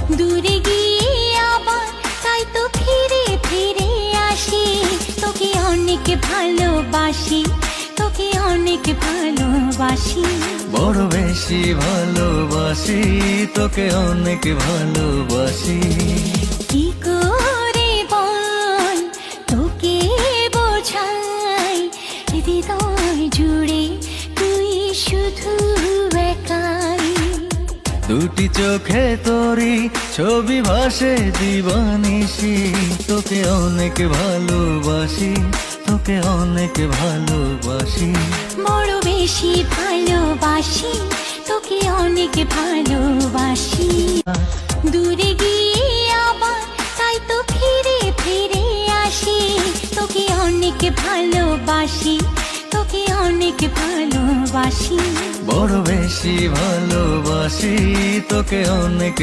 দূরে গিয়ে আবার তাই তো ফিরে ফিরে আসি। তোকে অনেক ভালোবাসি, তোকে অনেক ভালোবাসি, বড় বেশি ভালোবাসি, তোকে অনেক ভালোবাসি। কি করে বল তোকে বোঝাই, হৃদয় জুড়ে তুই শুধু একাই। দুটি চোখে তোরি ছবি ভাসে দিবানিশি, তোকে অনেক ভালোবাসি, তোকে অনেক ভালোবাসি। বড় বেশি ভালোবাসি, তোকে অনেক ভালোবাসি। দূরে গিয়ে আবার তাই তো ফিরে ফিরে আসি। তোকে অনেক ভালোবাসি, তোকে অনেক ভালোবাসি, বড় বেশি ভালোবাসি, তোকে অনেক